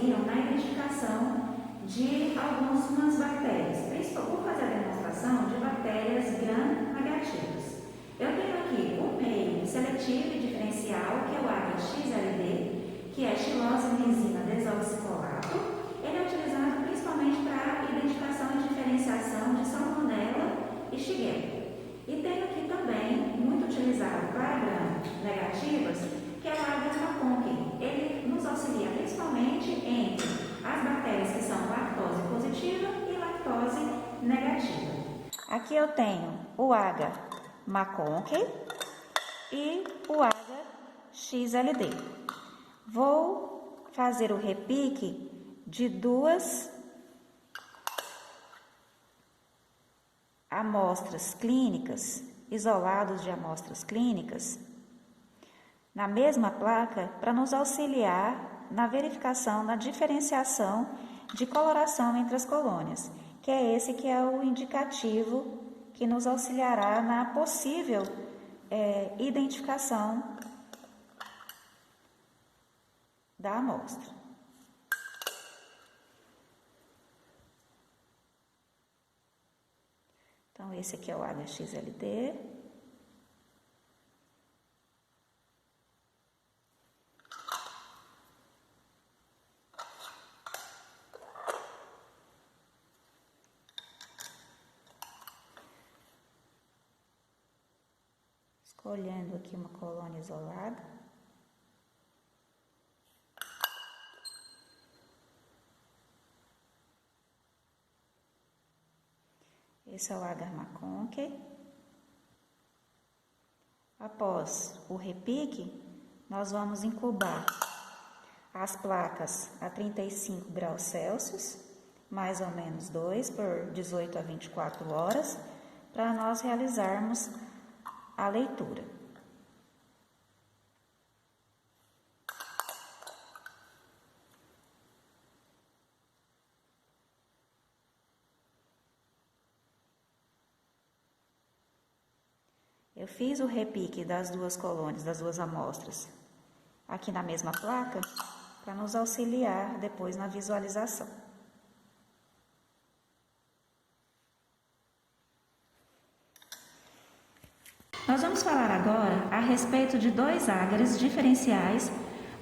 auxiliam na identificação de algumas bactérias, principalmente por fazer a demonstração de bactérias gram-negativas. Eu tenho aqui um meio seletivo e diferencial, que é o HXLD, que é xilose lisina desoxicolato. Ele é utilizado principalmente para identificação e diferenciação de salmonela e shigella. E tenho aqui também, muito utilizado para gram-negativas, que é o Agar-McConkey. Ele nos auxilia principalmente entre as bactérias que são lactose positiva e lactose negativa. Aqui eu tenho o Agar-McConkey e o Agar-XLD. Vou fazer o repique de duas amostras clínicas, isolados de amostras clínicas, na mesma placa, para nos auxiliar na verificação, na diferenciação de coloração entre as colônias, que é esse que é o indicativo que nos auxiliará na possível identificação da amostra. Então, esse aqui é o HXLD. Escolhendo aqui uma colônia isolada. Esse é o Agar-McConkey. Após o repique, nós vamos incubar as placas a 35 graus Celsius, mais ou menos 2 por 18 a 24 horas, para nós realizarmos a leitura. Eu fiz o repique das duas colônias, das duas amostras, aqui na mesma placa, para nos auxiliar depois na visualização. Nós vamos falar agora a respeito de dois agares diferenciais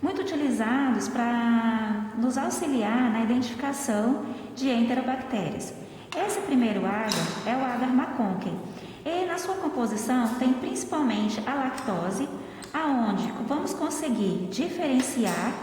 muito utilizados para nos auxiliar na identificação de enterobactérias. Esse primeiro agar é o Agar-McConkey. E na sua composição tem principalmente a lactose, aonde vamos conseguir diferenciar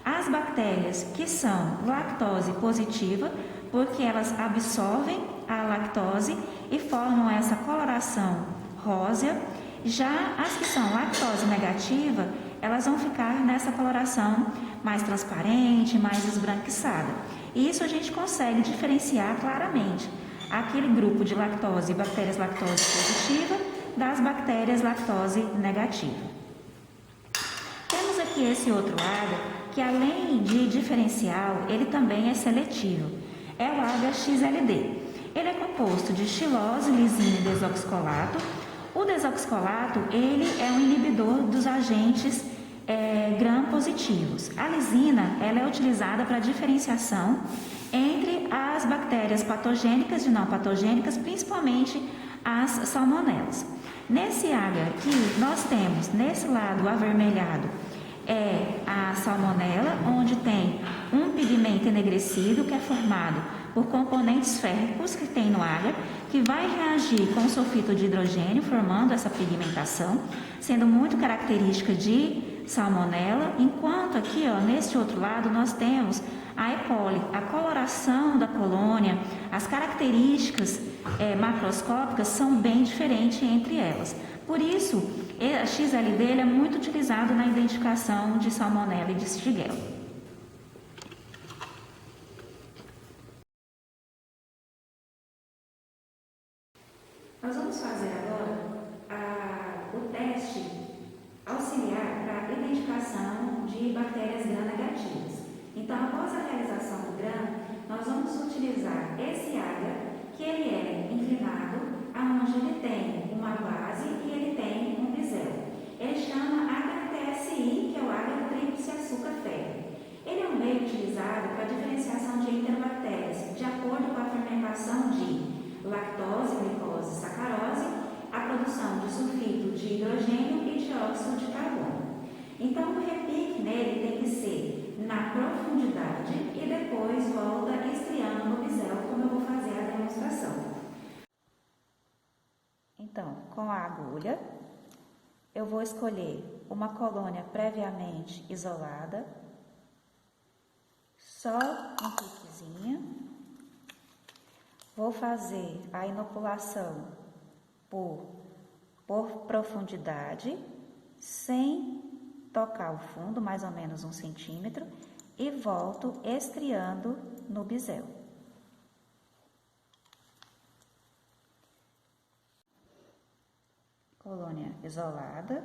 as bactérias que são lactose positiva, porque elas absorvem a lactose e formam essa coloração rósea. Já as que são lactose negativa, elas vão ficar nessa coloração mais transparente, mais esbranquiçada. E isso a gente consegue diferenciar claramente aquele grupo de lactose e bactérias lactose positiva das bactérias lactose negativa. Temos aqui esse outro agar que, além de diferencial, ele também é seletivo. É o Agar-XLD. Ele é composto de xilose lisina e desoxicolato. O desoxicolato, ele é um inibidor dos agentes gram-positivos. A lisina, ela é utilizada para diferenciação entre as bactérias patogênicas e não patogênicas, principalmente as salmonelas. Nesse agar aqui, nós temos, nesse lado avermelhado, a salmonela, onde tem um pigmento enegrecido, que é formado por componentes férricos que tem no agar, que vai reagir com o sulfito de hidrogênio, formando essa pigmentação, sendo muito característica de salmonela, enquanto aqui, neste outro lado, nós temos a E. coli. A coloração da colônia, as características macroscópicas são bem diferentes entre elas. Por isso, a XLD é muito utilizado na identificação de salmonela e de shigella. Nós vamos fazer agora o teste auxiliar para a identificação de bactérias gram-negativas. Então, após a realização do gram, nós vamos utilizar esse agar, que ele é inclinado, onde ele tem uma base e ele tem um bisel. Ele chama agar TSI, que é o agar tríplice açúcar ferro. Ele é um meio utilizado eu vou escolher uma colônia previamente isolada, só um piquezinho. Vou fazer a inoculação por profundidade, sem tocar o fundo, mais ou menos 1 centímetro, e volto estriando no bisel. Colônia isolada.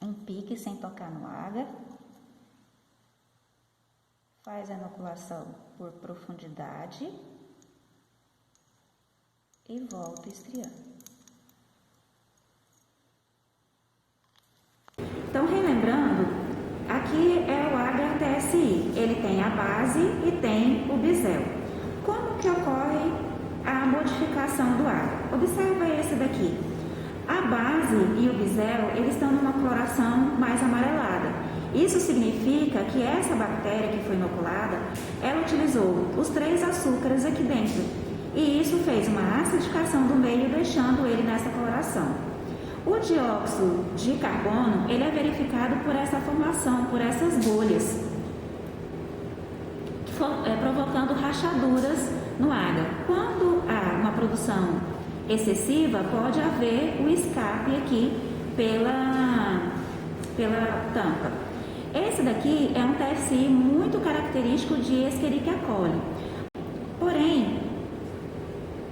Um pique sem tocar no agar. Faz a inoculação por profundidade e volto estriando. Então, relembrando, aqui é o agar TSI. Ele tem a base e tem o bisel. Como que ocorre a modificação do agar? Observa esse daqui. A base e o bisel, eles estão numa coloração mais amarelada. Isso significa que essa bactéria que foi inoculada, ela utilizou os 3 açúcares aqui dentro. E isso fez uma acidificação do meio, deixando ele nessa coloração. O dióxido de carbono, ele é verificado por essa formação, por essas bolhas, provocando rachaduras no agar. Quando há uma produção excessiva, pode haver o escape aqui pela tampa. Esse daqui é um TSI muito característico de Escherichia coli. Porém,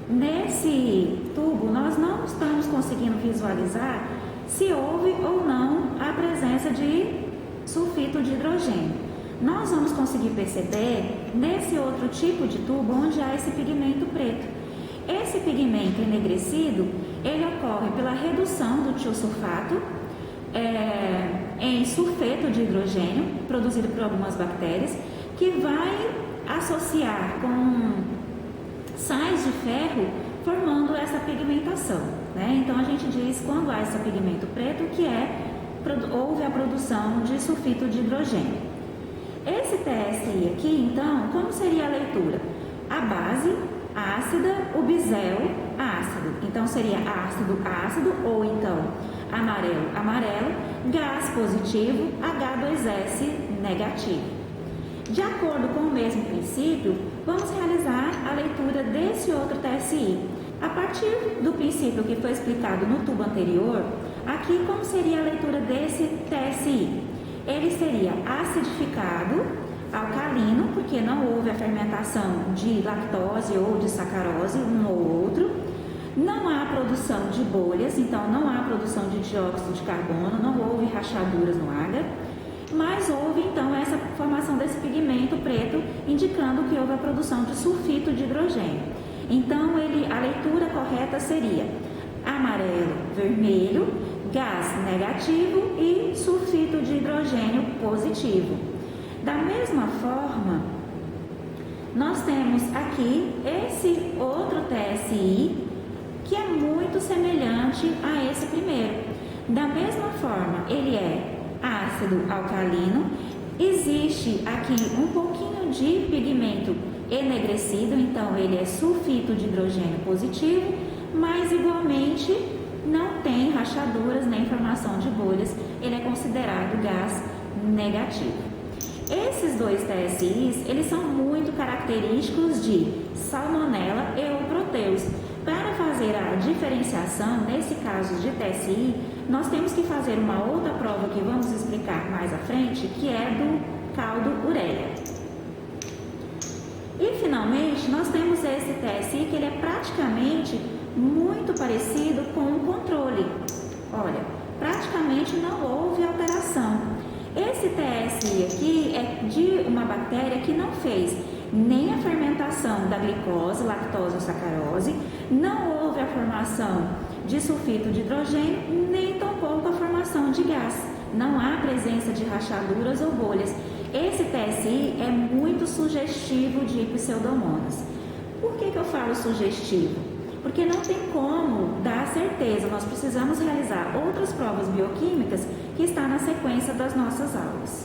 nesse tubo nós não estamos conseguindo visualizar se houve ou não a presença de sulfito de hidrogênio. Nós vamos conseguir perceber nesse outro tipo de tubo onde há esse pigmento preto. Esse pigmento enegrecido, ele ocorre pela redução do tiosulfato em sulfeto de hidrogênio, produzido por algumas bactérias, que vai associar com sais de ferro, formando essa pigmentação, né? Então, a gente diz, quando há esse pigmento preto, que houve a produção de sulfito de hidrogênio. Esse TSI aqui, então, como seria a leitura? A base ácida, o bisel ácido. Então, seria ácido, ácido, ou então amarelo, amarelo, gás positivo, H2S negativo. De acordo com o mesmo princípio, vamos realizar a leitura desse outro TSI. A partir do princípio que foi explicado no tubo anterior, aqui como seria a leitura desse TSI? Ele seria acidificado, alcalino, porque não houve a fermentação de lactose ou de sacarose, um ou outro. Não há produção de bolhas, então não há produção de dióxido de carbono, não houve rachaduras no agar, mas houve então essa formação desse pigmento preto, indicando que houve a produção de sulfito de hidrogênio. Então a leitura correta seria amarelo, vermelho, gás negativo e sulfito de hidrogênio positivo. Da mesma forma, nós temos aqui esse outro TSI, que é muito semelhante a esse primeiro. Da mesma forma, ele é ácido alcalino, existe aqui um pouquinho de pigmento enegrecido, então ele é sulfito de hidrogênio positivo, mas igualmente não tem rachaduras nem formação de bolhas, ele é considerado gás negativo. Esses dois TSIs, eles são muito característicos de Salmonella e o Proteus. Para fazer a diferenciação, nesse caso de TSI, nós temos que fazer uma outra prova que vamos explicar mais à frente, que é do caldo ureia. E finalmente, nós temos esse TSI que ele é praticamente muito parecido com o controle. Olha, praticamente não houve alteração. Esse TSI aqui é de uma bactéria que não fez nem a fermentação da glicose, lactose ou sacarose, não houve a formação de sulfito de hidrogênio, nem tampouco a formação de gás. Não há presença de rachaduras ou bolhas. Esse TSI é muito sugestivo de pseudomonas. Por que eu falo sugestivo? Porque não tem como dar certeza, nós precisamos realizar outras provas bioquímicas que está na sequência das nossas aulas.